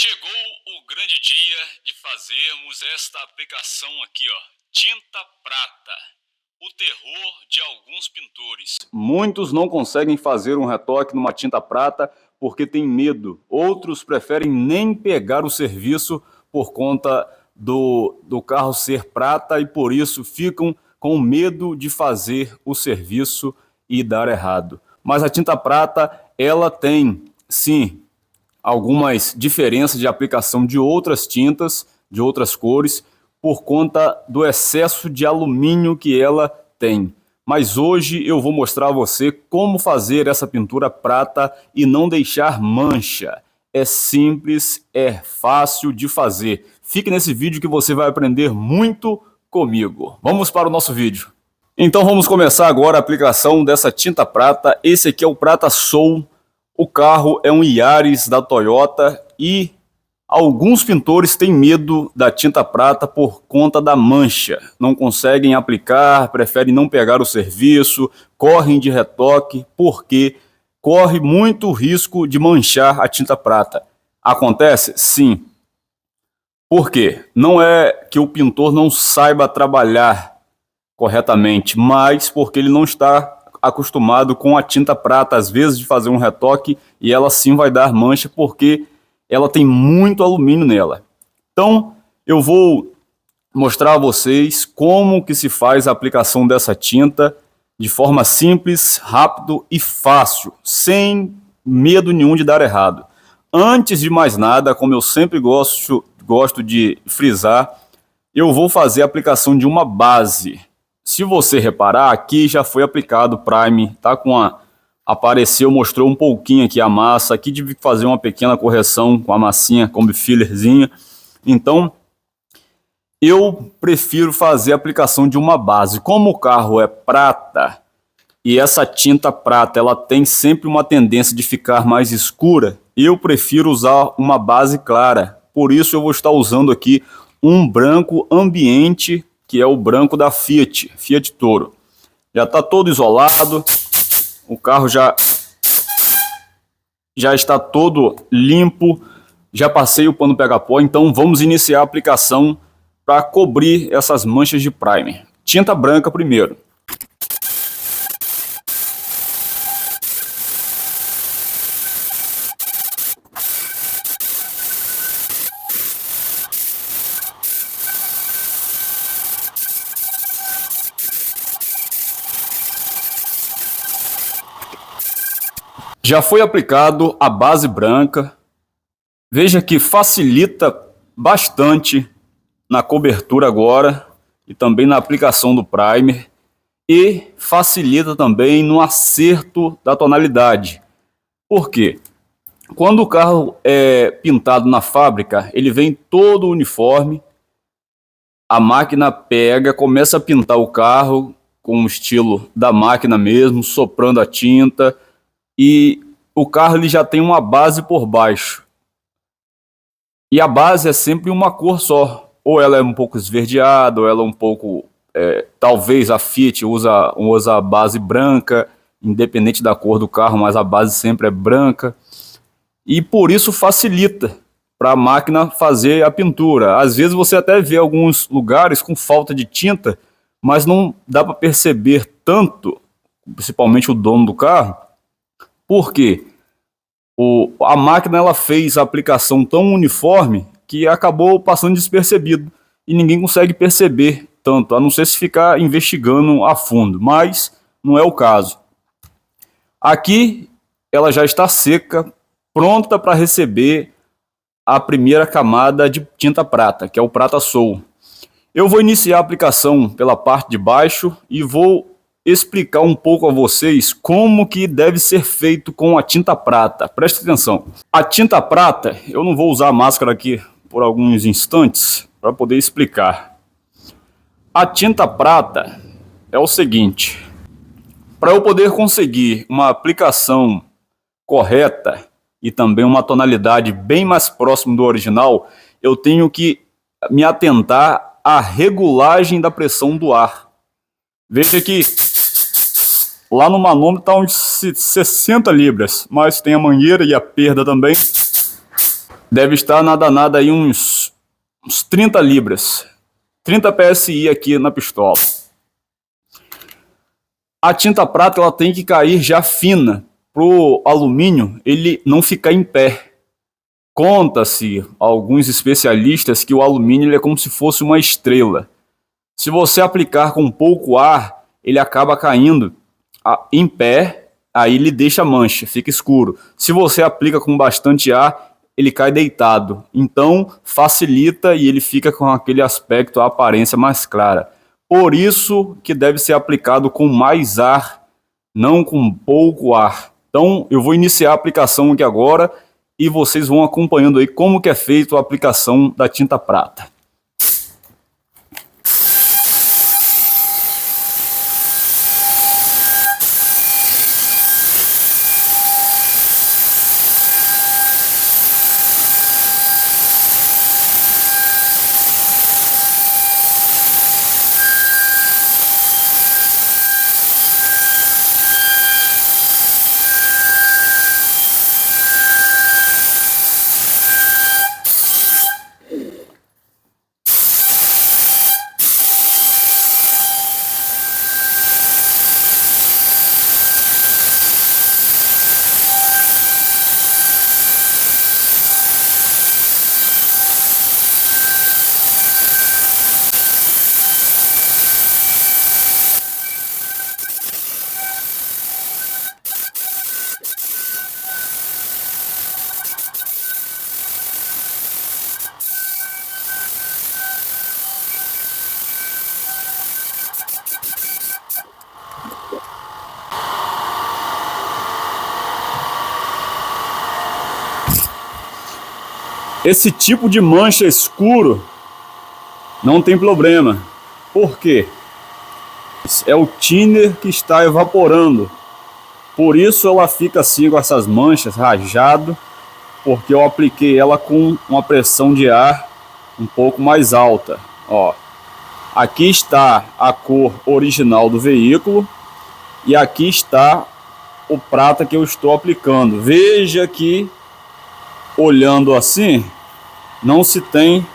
Chegou o grande dia de fazermos esta aplicação aqui, ó, tinta prata, o terror de alguns pintores. Muitos não conseguem fazer um retoque numa tinta prata porque tem medo. Outros preferem nem pegar o serviço por conta do carro ser prata e por isso ficam com medo de fazer o serviço e dar errado. Mas a tinta prata, ela tem, sim, algumas diferenças de aplicação de outras tintas, de outras cores, por conta do excesso de alumínio que ela tem. Mas hoje eu vou mostrar a você como fazer essa pintura prata e não deixar mancha. É simples, é fácil de fazer. Fique nesse vídeo que você vai aprender muito comigo. Vamos para o nosso vídeo. Então vamos começar agora a aplicação dessa tinta prata. Esse aqui é o Prata Soul. O carro é um Yaris da Toyota e alguns pintores têm medo da tinta prata por conta da mancha. Não conseguem aplicar, preferem não pegar o serviço, correm de retoque porque corre muito risco de manchar a tinta prata. Acontece? Sim. Por quê? Não é que o pintor não saiba trabalhar corretamente, mas porque ele não está acostumado com a tinta prata, às vezes de fazer um retoque e ela sim vai dar mancha porque ela tem muito alumínio nela. Então eu vou mostrar a vocês como que se faz a aplicação dessa tinta de forma simples, rápido e fácil, sem medo nenhum de dar errado. Antes de mais nada, como eu sempre gosto de frisar, eu vou fazer a aplicação de uma base. Se você reparar, aqui já foi aplicado o Prime, tá com apareceu, mostrou um pouquinho aqui a massa, aqui tive que fazer uma pequena correção com a massinha, com o fillerzinha. Então, eu prefiro fazer a aplicação de uma base. Como o carro é prata, e essa tinta prata, ela tem sempre uma tendência de ficar mais escura, eu prefiro usar uma base clara. Por isso eu vou estar usando aqui um branco ambiente, que é o branco da Fiat Toro. Já está todo isolado, o carro já está todo limpo, já passei o pano pega-pó, então vamos iniciar a aplicação para cobrir essas manchas de primer. Tinta branca primeiro. Já foi aplicado a base branca. Veja que facilita bastante na cobertura agora e também na aplicação do primer e facilita também no acerto da tonalidade. Por quê? Quando o carro é pintado na fábrica, ele vem todo uniforme, a máquina pega, começa a pintar o carro com o estilo da máquina mesmo, soprando a tinta, e o carro ele já tem uma base por baixo. E a base é sempre uma cor só. Ou ela é um pouco esverdeada, ou ela é um pouco... talvez a Fiat usa a base branca, independente da cor do carro, mas a base sempre é branca. E por isso facilita para a máquina fazer a pintura. Às vezes você até vê alguns lugares com falta de tinta, mas não dá para perceber tanto, principalmente o dono do carro, porque a máquina ela fez a aplicação tão uniforme que acabou passando despercebido e ninguém consegue perceber tanto, a não ser se ficar investigando a fundo, mas não é o caso. Aqui ela já está seca, pronta para receber a primeira camada de tinta prata, que é o Prata Soul. Eu vou iniciar a aplicação pela parte de baixo e vou explicar um pouco a vocês como que deve ser feito com a tinta prata. Preste atenção. A tinta prata, eu não vou usar a máscara aqui por alguns instantes para poder explicar. A tinta prata é o seguinte: para eu poder conseguir uma aplicação correta e também uma tonalidade bem mais próxima do original, eu tenho que me atentar à regulagem da pressão do ar. Veja que lá no manômetro está uns 60 libras, mas tem a mangueira e a perda também. Deve estar nada aí uns 30 libras, 30 PSI aqui na pistola. A tinta prata ela tem que cair já fina para o alumínio ele não ficar em pé. Conta-se alguns especialistas que o alumínio ele é como se fosse uma estrela. Se você aplicar com pouco ar, ele acaba caindo em pé, aí ele deixa mancha, fica escuro. Se você aplica com bastante ar, ele cai deitado. Então facilita e ele fica com aquele aspecto, a aparência mais clara. Por isso que deve ser aplicado com mais ar, não com pouco ar. Então eu vou iniciar a aplicação aqui agora e vocês vão acompanhando aí como que é feita a aplicação da tinta prata. Esse tipo de mancha escuro não tem problema. Por quê? É o thinner que está evaporando. Por isso ela fica assim com essas manchas, rajado, porque eu apliquei ela com uma pressão de ar um pouco mais alta. Ó, aqui está a cor original do veículo e aqui está o prata que eu estou aplicando. Veja que olhando assim não se tem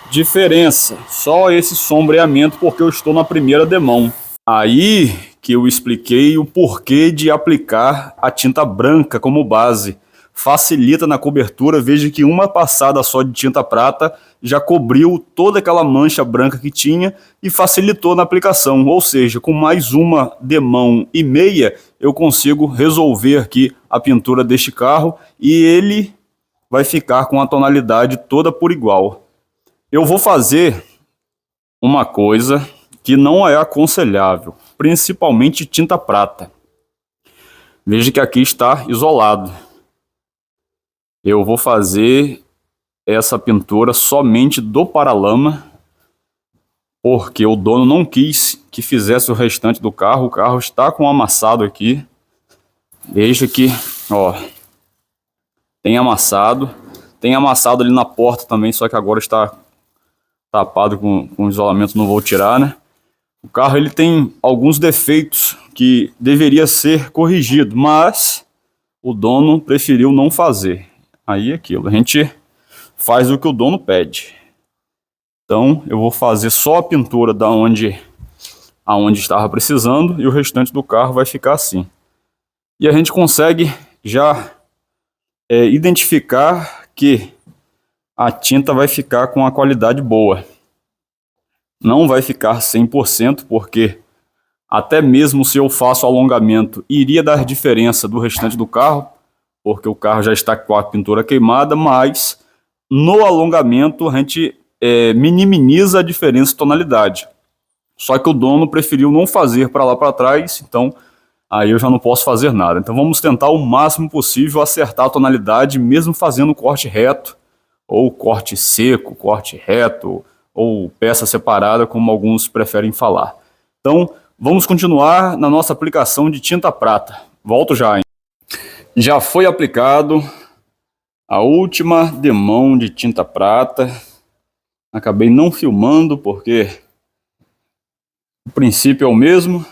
diferença, só esse sombreamento porque eu estou na primeira demão. Aí que eu expliquei o porquê de aplicar a tinta branca como base. Facilita na cobertura, veja que uma passada só de tinta prata já cobriu toda aquela mancha branca que tinha e facilitou na aplicação, ou seja, com mais uma demão e meia eu consigo resolver aqui a pintura deste carro e ele vai ficar com a tonalidade toda por igual. Eu vou fazer uma coisa que não é aconselhável, principalmente tinta prata. Veja que aqui está isolado. Eu vou fazer essa pintura somente do paralama, porque o dono não quis que fizesse o restante do carro. O carro está com amassado aqui. Veja que, ó, tem amassado ali na porta também, só que agora está tapado com isolamento, não vou tirar, né? O carro ele tem alguns defeitos que deveria ser corrigido, mas o dono preferiu não fazer. Aí é aquilo, a gente faz o que o dono pede. Então eu vou fazer só a pintura da aonde estava precisando e o restante do carro vai ficar assim. E a gente consegue já identificar que a tinta vai ficar com a qualidade boa. Não vai ficar 100%, porque até mesmo se eu faço alongamento, iria dar diferença do restante do carro, porque o carro já está com a pintura queimada, mas no alongamento a gente minimiza a diferença de tonalidade. Só que o dono preferiu não fazer para lá para trás, então aí eu já não posso fazer nada. Então vamos tentar o máximo possível acertar a tonalidade, mesmo fazendo corte reto, ou corte seco, corte reto, ou peça separada, como alguns preferem falar. Então, vamos continuar na nossa aplicação de tinta prata. Volto já, hein? Já foi aplicado a última demão de tinta prata. Acabei não filmando, porque o princípio é o mesmo.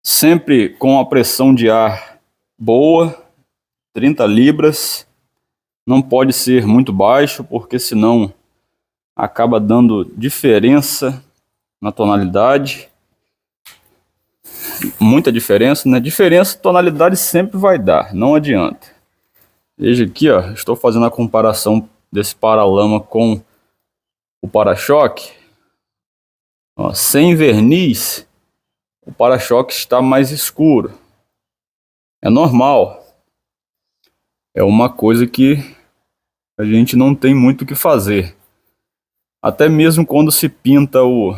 Sempre com a pressão de ar boa, 30 libras. não pode ser muito baixo, porque senão acaba dando diferença na tonalidade. Muita diferença, né? Diferença de tonalidade sempre vai dar, não adianta. Veja aqui, ó, estou fazendo a comparação desse paralama com o para-choque. Sem verniz, o para-choque está mais escuro. É normal. É uma coisa que a gente não tem muito o que fazer. Até mesmo quando se pinta o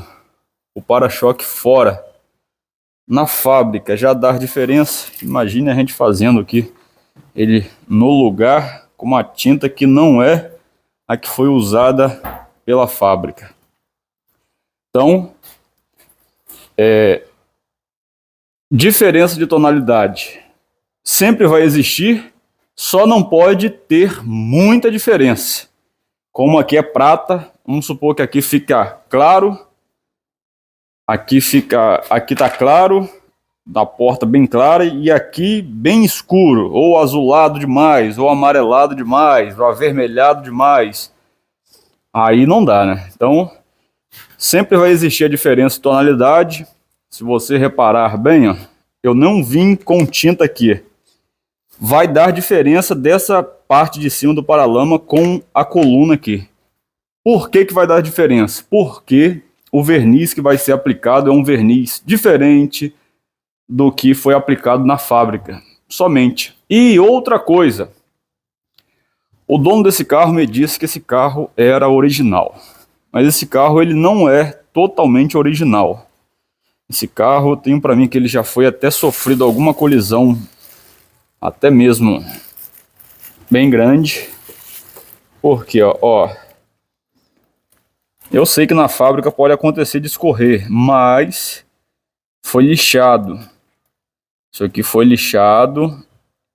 para-choque fora, na fábrica, já dá diferença. Imagine a gente fazendo aqui ele no lugar com uma tinta que não é a que foi usada pela fábrica. Então, diferença de tonalidade sempre vai existir, só não pode ter muita diferença. Como aqui é prata, vamos supor que aqui fica claro, aqui tá claro, da porta bem clara, e aqui bem escuro, ou azulado demais, ou amarelado demais, ou avermelhado demais. Aí não dá, né? Então, sempre vai existir a diferença de tonalidade. Se você reparar bem, ó, eu não vim com tinta aqui. Vai dar diferença dessa parte de cima do paralama com a coluna aqui. Por que vai dar diferença? Porque o verniz que vai ser aplicado é um verniz diferente do que foi aplicado na fábrica, somente. E outra coisa, o dono desse carro me disse que esse carro era original, mas esse carro ele não é totalmente original. Esse carro, eu tenho para mim que ele já foi até sofrido alguma colisão, até mesmo bem grande, porque ó, eu sei que na fábrica pode acontecer de escorrer, mas foi lixado. Isso aqui foi lixado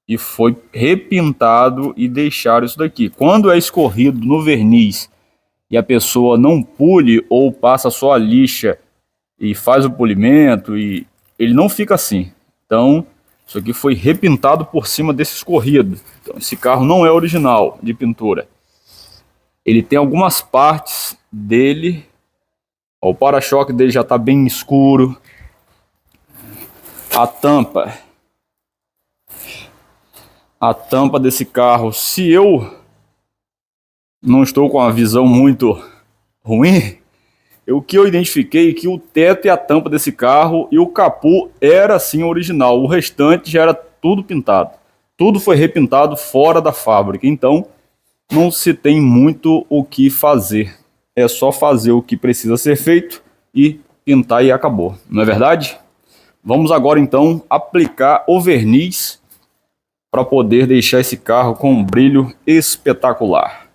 e foi repintado e deixaram isso daqui. Quando é escorrido no verniz e a pessoa não pule ou passa só a lixa e faz o polimento, e ele não fica assim. Então, isso aqui foi repintado por cima desse escorrido. Então, esse carro não é original de pintura. Ele tem algumas partes dele, ó, o para-choque dele já está bem escuro. A tampa desse carro, se eu não estou com a visão muito ruim, o que eu identifiquei é que o teto e a tampa desse carro e o capô era sim original. O restante já era tudo pintado. Tudo foi repintado fora da fábrica. Então, não se tem muito o que fazer. É só fazer o que precisa ser feito e pintar e acabou. Não é verdade? Vamos agora então aplicar o verniz para poder deixar esse carro com um brilho espetacular.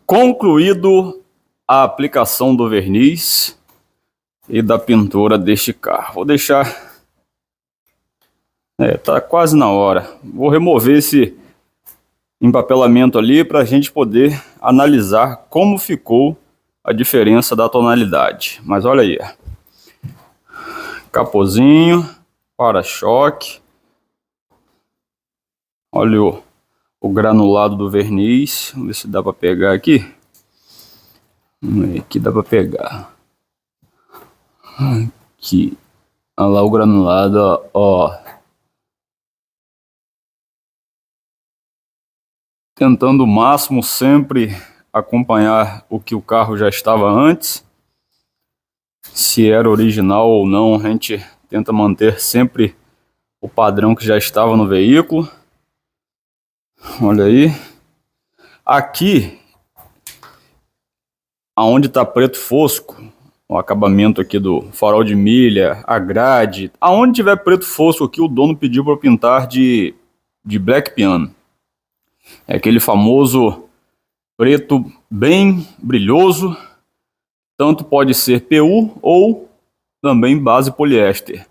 Concluído a aplicação do verniz e da pintura deste carro. Vou deixar... tá quase na hora. Vou remover esse empapelamento ali para a gente poder analisar como ficou a diferença da tonalidade. Mas olha aí. Capozinho, para-choque. Olha o granulado do verniz. Vamos ver se dá para pegar aqui. Aqui dá para pegar. Aqui. Olha lá o granulado, ó. Tentando o máximo sempre acompanhar o que o carro já estava antes. Se era original ou não, a gente tenta manter sempre o padrão que já estava no veículo. Olha aí. Aqui, aonde está preto fosco, o acabamento aqui do farol de milha, a grade, aonde tiver preto fosco aqui, o dono pediu para pintar de black piano. É aquele famoso preto bem brilhoso. Tanto pode ser PU ou também base poliéster.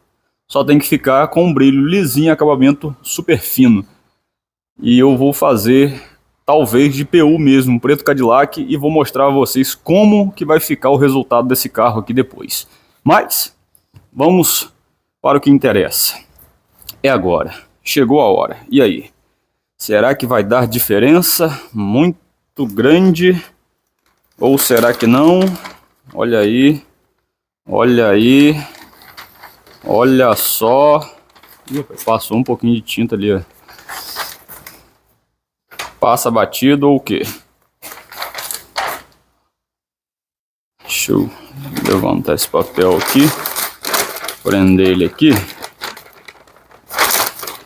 Só tem que ficar com um brilho lisinho, acabamento super fino. E eu vou fazer talvez de PU mesmo, preto Cadillac, e vou mostrar a vocês como que vai ficar o resultado desse carro aqui depois. Mas vamos para o que interessa. É agora. Chegou a hora. E aí? Será que vai dar diferença muito grande? Ou será que não? Olha aí. Olha aí. Olha só. Ih, passou um pouquinho de tinta ali, ó. Passa batido ou o quê? Deixa eu levantar esse papel aqui. Prender ele aqui.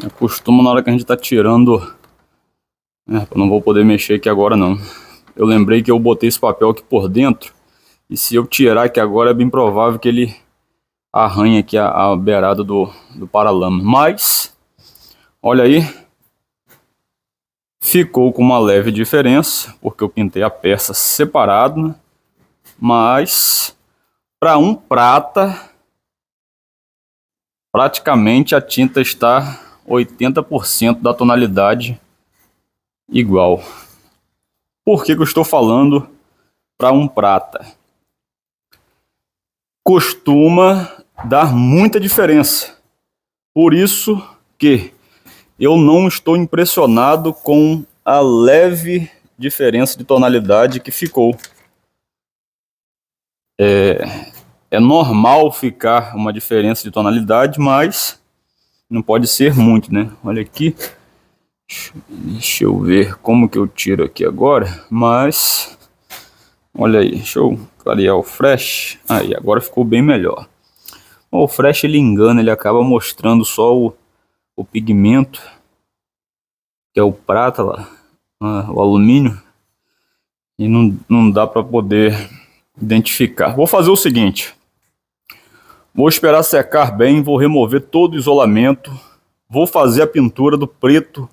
Eu costumo na hora que a gente tá tirando. Eu não vou poder mexer aqui agora não. Eu lembrei que eu botei esse papel aqui por dentro. E se eu tirar aqui agora é bem provável que ele arranhe aqui a beirada do paralama. Mas, olha aí. Ficou com uma leve diferença, porque eu pintei a peça separado, né? Mas, para um prata, praticamente a tinta está 80% da tonalidade igual. Por que eu estou falando para um prata? Costuma dar muita diferença. Por isso que eu não estou impressionado com a leve diferença de tonalidade que ficou. É normal ficar uma diferença de tonalidade, mas não pode ser muito, né? Olha aqui. Deixa eu ver como que eu tiro aqui agora, mas olha aí, deixa eu clarear o flash. Aí, agora ficou bem melhor. O flash ele engana, ele acaba mostrando só o pigmento, que é o prata lá, o alumínio, e não dá para poder identificar. Vou fazer o seguinte, vou esperar secar bem, vou remover todo o isolamento, vou fazer a pintura do preto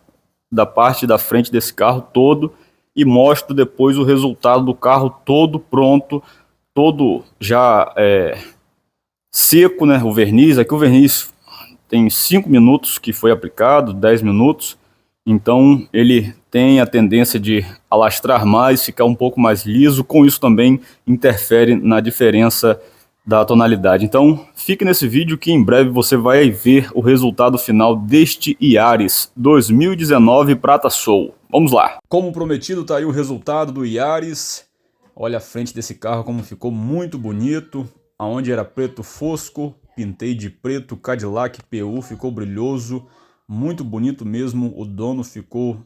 da parte da frente desse carro todo e mostro depois o resultado do carro todo pronto, todo já seco, né? O verniz, aqui o verniz tem 5 minutos que foi aplicado, 10 minutos, então ele tem a tendência de alastrar mais, ficar um pouco mais liso, com isso também interfere na diferença da tonalidade. Então fique nesse vídeo que em breve você vai ver o resultado final deste Yaris 2019 Prata Soul. Vamos lá! Como prometido, tá aí o resultado do Yaris. Olha a frente desse carro como ficou muito bonito. Aonde era preto fosco, pintei de preto, Cadillac PU, ficou brilhoso, muito bonito mesmo. O dono ficou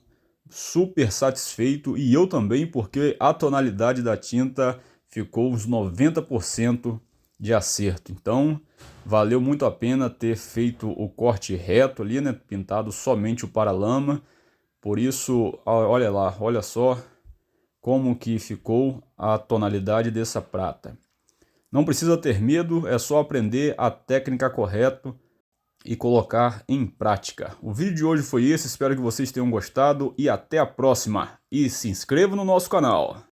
super satisfeito e eu também, porque a tonalidade da tinta ficou uns 90% de acerto. Então valeu muito a pena ter feito o corte reto ali, né? Pintado somente o paralama. Por isso, olha lá, olha só como que ficou a tonalidade dessa prata. Não precisa ter medo, é só aprender a técnica correta e colocar em prática. O vídeo de hoje foi esse, espero que vocês tenham gostado e até a próxima. E se inscreva no nosso canal.